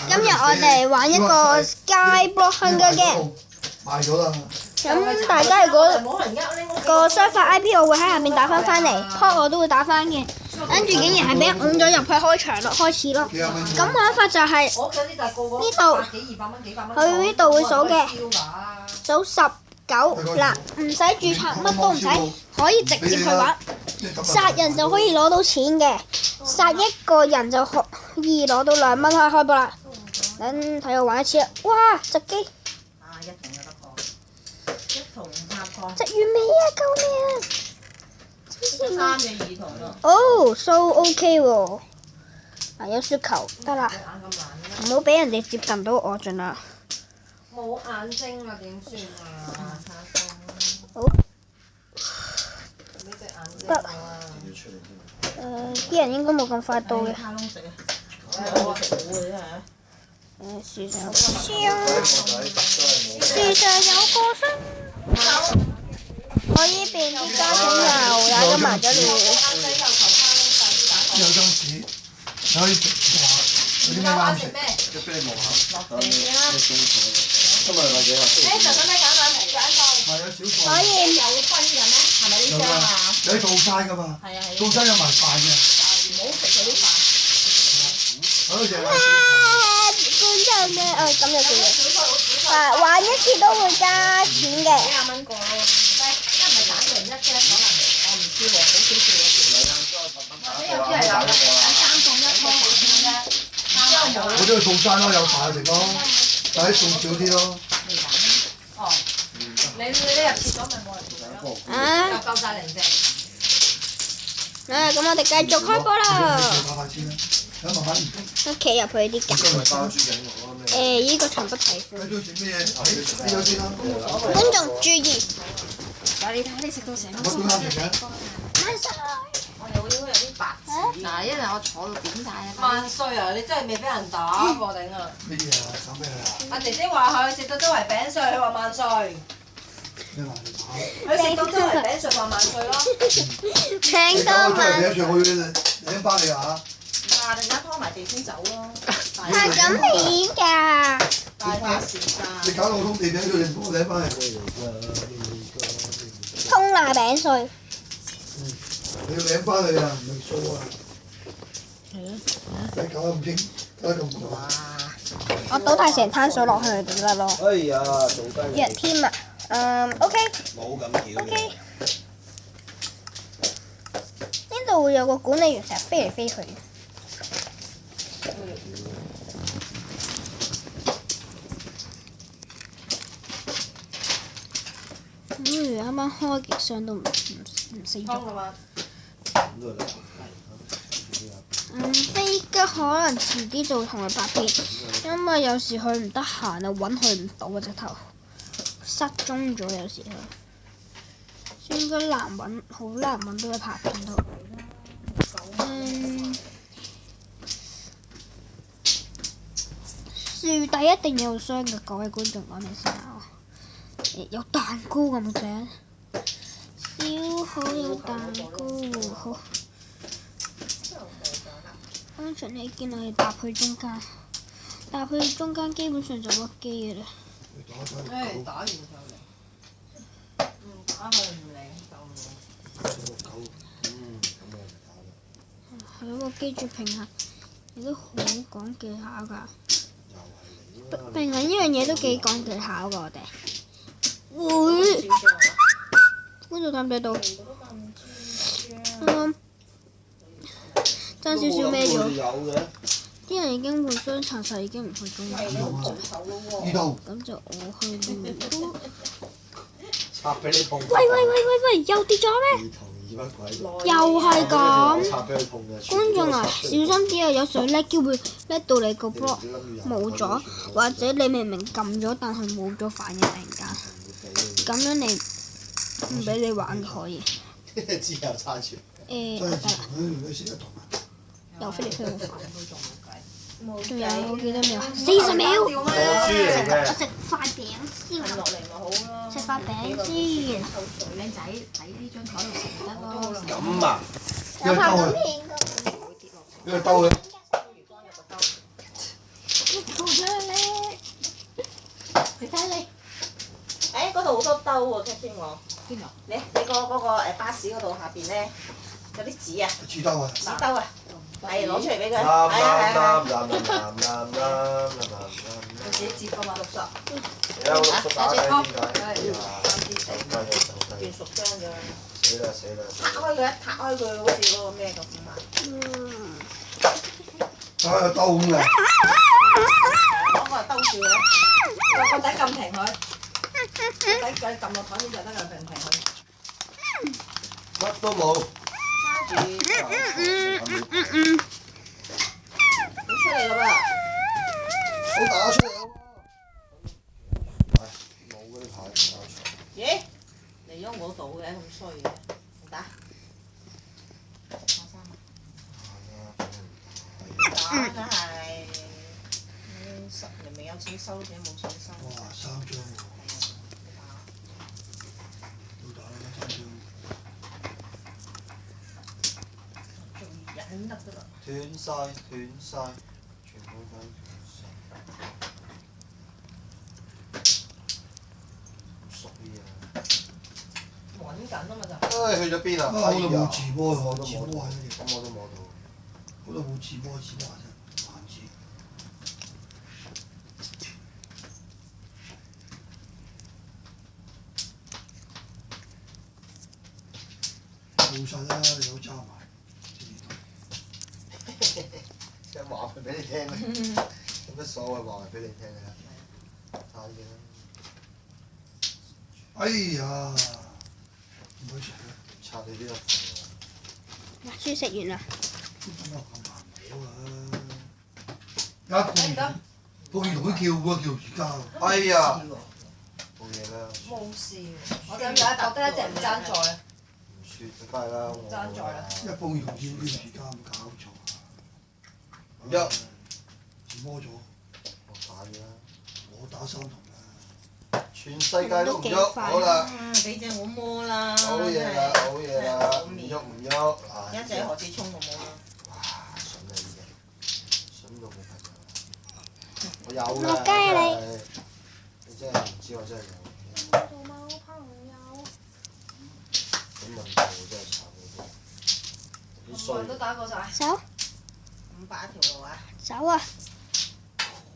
今日我哋玩一個 Skyblock Hunger Game。賣咗啦。咁大家如果個 server IP 我會喺下面打翻嚟 ，pod 我都會打翻嘅。跟住竟然係俾人拱咗入去開場咯，開始咯。咁玩法就係呢度，佢呢度會數嘅，數19嗱，唔使註冊，乜都唔使，可以直接去玩。殺人就可以攞到錢嘅，殺一個人就可以攞到2蚊，可以開播啦。等睇我玩一次啦！哇，隻機！隻魚尾啊！救命！三隻耳筒咯。哦 ，so OK 喎。有雪球得啦，唔好俾人哋接近到我盡啦。冇眼睛啊，點算啊？好。得。啲人應該冇咁快到嘅。樹上有個聲。我依邊啲家庭又踩咗埋咗了。有張紙，可以畫嗰啲咩啱食？即係磨下。落地先啦。今日係幾啊？係啊，小菜。可以。有分嘅咩？係咪呢張啊？有啲套餐㗎嘛？係啊係。套餐有埋飯嘅。唔好食佢啲飯。好似係。觀眾嘅，咁就算啦。玩一次都會加錢嘅。幾廿蚊個咯。一唔係揀人一啫，可能我唔知喎，好少少喎。或者有啲係有3餸1湯咁啫。我中意套餐咯，有飯食咯，但係餸少啲咯。哦。你入廁所咪冇人做咯？又夠曬零隻。咁我哋繼續開波啦。慢慢。企入去啲格。依個從不提款。觀眾注意。嗱，你睇你食到成個我都啱食嘅。我哋會有啲白紙。嗱，因為我坐到點解啊？萬歲啊！你真係未俾人打喎頂啊！咩嘢啊？手咩啊？阿姐姐話佢食到周圍餅碎，佢話萬歲。咩話你打？佢食到周圍餅碎話萬歲咯。請多萬。你我要領翻你啊！嗱，陣間拖埋地先走咯。係咁面㗎。大把時間。你搞到我通地餅，佢哋我領翻嚟。通拿餅碎。你要領翻佢啊，唔係數啊！你搞得咁傾，搞得咁攰。我倒曬成攤水落去就得咯。哎呀，做雞！弱添啊，OK。冇咁巧。OK。呢度會有個管理員成日飛嚟飛去。啱啱開極箱都唔死咗。飛吉可能遲啲就同佢拍片，因為有時佢唔得閒啊，揾佢唔到啊，直頭失蹤咗有時佢。應該難揾，好難揾到佢拍片到。樹底一定有箱嘅，各位觀眾講你先啊！有蛋糕咁正，小可有蛋糕，好。安全起見我哋搭去中間，搭去中間基本上就屈機嘅啦。打完就嚟。打佢唔嚟就係嗰個機住平衡，亦都好講技巧㗎。平衡呢樣嘢都幾講技巧㗎，我哋。會。觀眾睇唔睇到？爭少少咩咗？啲人已經換雙層實，已經唔去中間咗。咁就我去亂。插俾你碰。喂，又跌咗咩？又係咁。觀眾啊，小心啲啊！有時叻機會叻到你個 block 冇咗，或者你明明撳咗，但係冇咗反應突然間。咁樣你唔俾你玩可以。之後叉住。得啦。又飛嚟飛去好煩。仲有幾多秒？40秒。火豬嚟嘅。我食塊餅先。落嚟咪好咯。食塊餅先。靚仔喺呢張台度食咪得咯。咁啊！有兜佢。呢個兜佢。你睇你誒嗰度好多兜喎 Catherine 喎。邊度？你嗰個巴士嗰度下邊咧有啲紙啊，紙兜啊！紙兜啊，係攞出嚟俾佢。啱係啊係啊。你自己接㗎嘛？60。有六叔打雞點解？段熟張咗。死啦死啦！拆開佢一拆開佢，好似嗰個咩咁啊！啊，兜咁嘅。攞個兜住佢。個仔撳停佢，個仔撳落台面就得㗎，停佢。乜都冇。揸住。好出嚟㗎噃！好打出嚟咯！冇嗰啲牌搞錯。咦？嚟咗我度嘅咁衰嘅，打。打梗係，明明有錢收，點解冇錢收？哇，3張喎！都打啦，3張。最忍得㗎啦！斷晒，全部都斷晒。熟啲啊！揾緊啊嘛就。唉，去咗邊啊？啊，好耐冇自摸喎，自我都摸到，摸下先。咁我都摸到。好耐冇自摸下先，萬字。冇晒啦，有揸埋。即係話佢俾你聽啦，有乜所謂話俾你聽啊？睇嘅啦。哎呀，唔好食啦，拆你呢個。書食完啦。咁又咁難唔好啊！布爾同佢跳喎，跳瑜伽喎。哎呀！冇嘢啦。冇事喎，我就覺得一隻唔爭在啊。唔算，梗係啦。爭在啦。一布爾同跳啲瑜伽咁搞錯啊！唔喐。自摸咗，我打嘅啦。我打3筒啊！全世界都唔喐，好啦。俾隻我摸啦！好嘢啦，好嘢啦，唔喐唔喐。一隻何志聰就冇啦。哇！筍啊已經，筍到冇朋友啦。我有㗎。落街啊你！你真係唔知我真係有。做冇朋友。咁問題真係慘嘅啫。啲衰。都打過晒。走500一條路啊！走啊！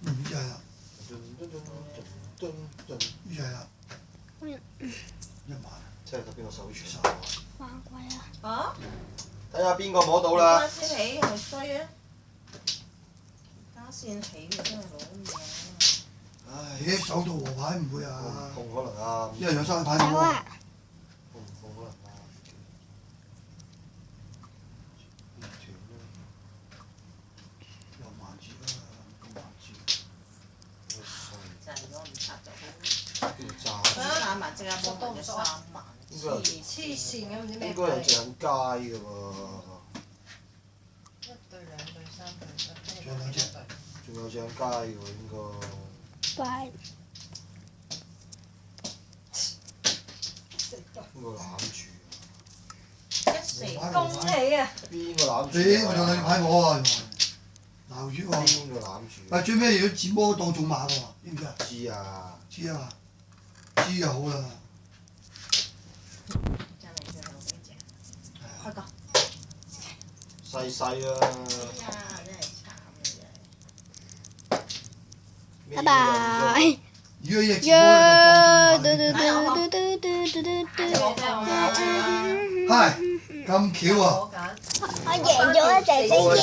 呢就係啦，呢就係啦，1萬。即係睇邊個手傳。還貴啊！啊？睇下邊個摸到啦。家先起係衰啊！家先起真係攞命啊！唉，手到和牌唔會啊，碰可能啱。一人有3牌喎。走啊！碰唔碰可能啱。有萬字啦，咁萬字。就係如果唔拆就好。邊度炸？3萬即刻幫佢咗3萬。黐線嘅唔知咩應該有隻喺街嘅喎。1對2對3對4。仲有兩隻。仲有隻喺街嘅喎應該。拜。邊個攬住？ 14。恭喜啊！邊個攬住？咦，我仲有牌我啊，原來鬧住我。邊個攬住？但最尾如果自摸當種馬喎，知唔知啊？知啊。知啊，知就好啦。真係最後幾隻。開個。細細啊。哎呀，真係慘嘅真係。拜拜。如果隻自摸當種馬。係咁巧啊！我贏咗一隻好飛嘅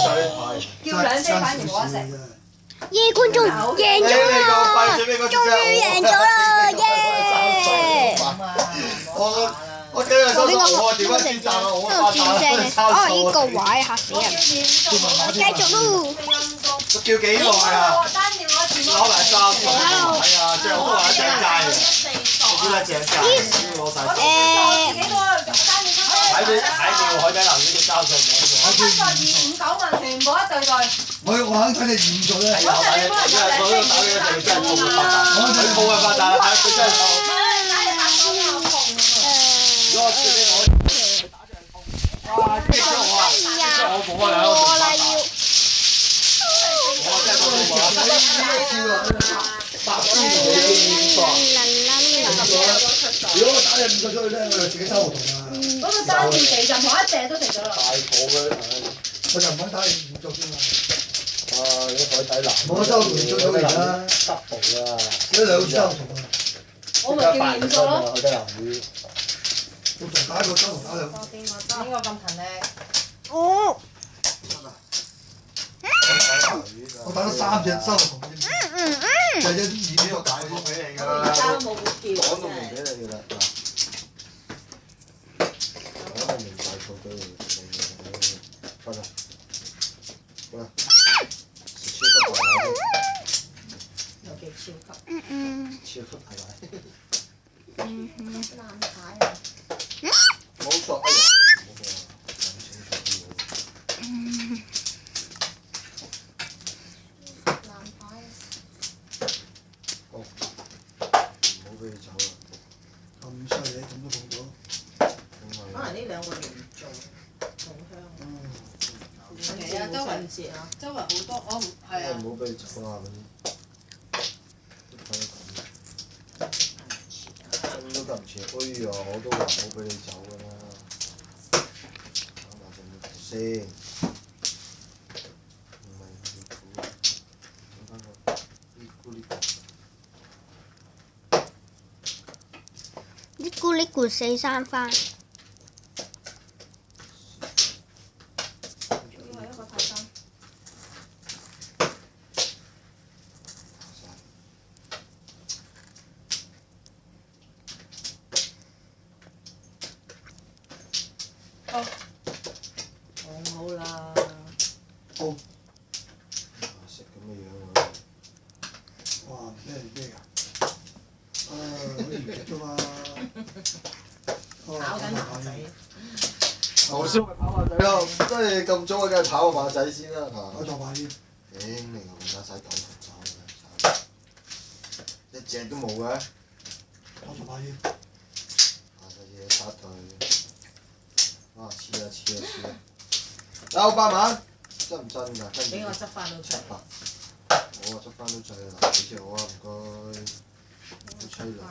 機，叫兩隻反而冇得食。耶！觀眾贏咗啦！終於贏咗啦！耶！我今日收數我點解先賺啊？我發達啦！哦，呢個位嚇死人！繼續咯！叫幾耐啊？攞埋3份，係啊，最後都話一張債嘅，你知啦，鄭債攞晒。喺條海底撈呢度交上名嘅。我肯睇你驗咗咧。係啊，我都打俾佢哋真係冇辦法，佢冇辦法，但係佢真係冇。如果我輸俾我，佢打正痛。哇！激咗我啊！激咗我冇啊，兩個做法。我真係冇辦法。白痴嚟嘅。如果我打你5個出去咧，我就自己收唔同啊。嗰個單條肥就同一隻都食咗啦。大肚嘅，我就唔肯打你5個先嘛。啊！你海底撈，我收唔出到而家double 啊！呢2收唔同啊。我咪叫2個咯。海底撈魚，我仲打一個收同打兩個。邊個咁勤力？哦。我打咗3隻收唔同嘅。就一2呢個大個俾你㗎啦。而家都冇叫。講都唔俾你㗎啦，嗱，講都唔大肚俾你，得啦，喂，超級大奶有幾超級？超級大奶，爛牌啊！冇錯，哎呀，冇錯，講清楚啲喎。爛牌。唔好俾佢走啦。咁犀利，咁都碰到。可能呢2個月唔做，好香。係啊，周圍好多，我係啊。唔好俾佢走啦，嗰啲。都咁遲，哎呀，我都話唔好俾你走㗎啦。等下仲要先，唔係要估，整翻個呢咕呢個。呢咕呢咕4三番。好啦。好。食咁嘅樣啊！哇！咩㗎？好熱極㗎嘛。炒緊馬仔。頭先咪跑馬仔咯，即係咁早梗係跑個馬仔先啦，我做馬先。你個馬仔9頭走嘅，一隻都冇嘅。我做馬先。下隻嘢打對。啊！似啊！有8萬，真唔真㗎？跟住俾我執翻到出嚟。我執翻都制啦，俾隻我啊唔該，好凄涼啊！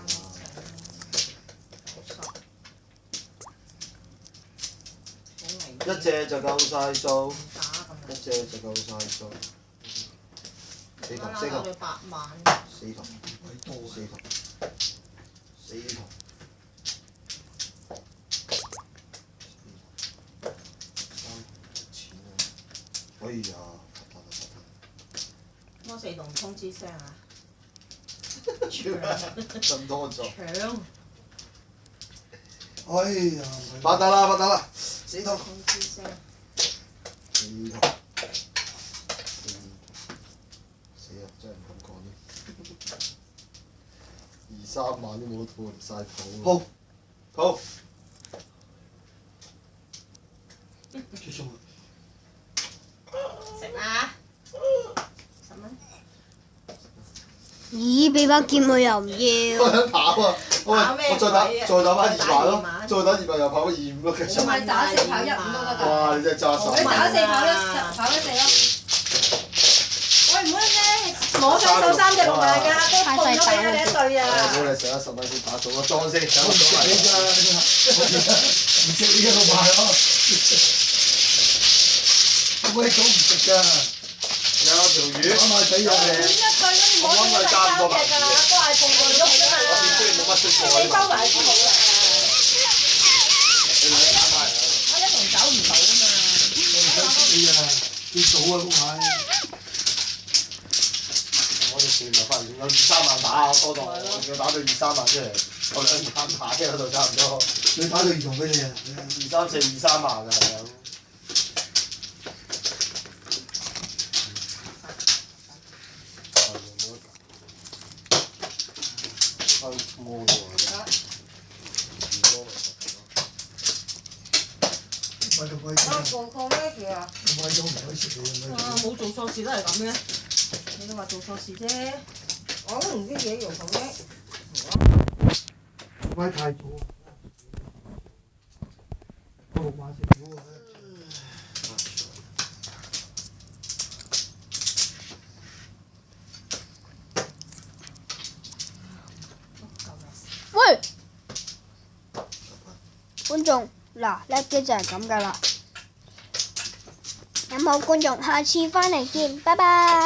一隻就夠晒數，一隻就夠晒數。4頭4頭。8萬。4頭。鬼多啊！4頭。4頭。哎呀！摩4同通知聲啊！咁多咗。搶！哎呀！發達啦！發達啦！4頭。通知聲。4頭。死啊！真係唔敢講添。2、3萬都冇得套晒肚。好。好。結束啦。食啦！10蚊。咦？俾把劍我又唔要。我想跑啊！我再打翻200咯，再打200又跑翻25咯，其實。我咪打4跑15都得㗎。哇！你真係揸手。你打4跑14咯。喂，唔好咩？摸雙手3隻6萬㗎，都碰咗俾你一對啊！好你食咗10蚊先打做個裝先，等我唔裝食埋。唔食呢個賣咯。我喺講唔食㗎。有條魚。馬仔有一對跟住摸咗第3隻㗎啦，都係碰過喐㗎嘛。冇乜出錯啊你收埋先好啦。你兩打埋啊！我一同走唔到啊嘛。你啊，要早啊公蟹。我哋算啦，發現有2、3萬打啊，多到要打到2、3萬出嚟，我2、3打喺嗰度差唔多。你打到兒童俾你啊！2、3、4、2、3萬啊，係啊。摸喎，喂咁鬼多，做錯咩事啊？咁鬼多唔可以食你咁啊，冇做錯事都係咁嘅。你都話做錯事啫，我都唔知自己做錯咩。咁鬼太早啊！我6萬食咗喎。喂，觀眾嗱叻機就係咁㗎啦。有冇觀眾？下次翻嚟見，拜拜。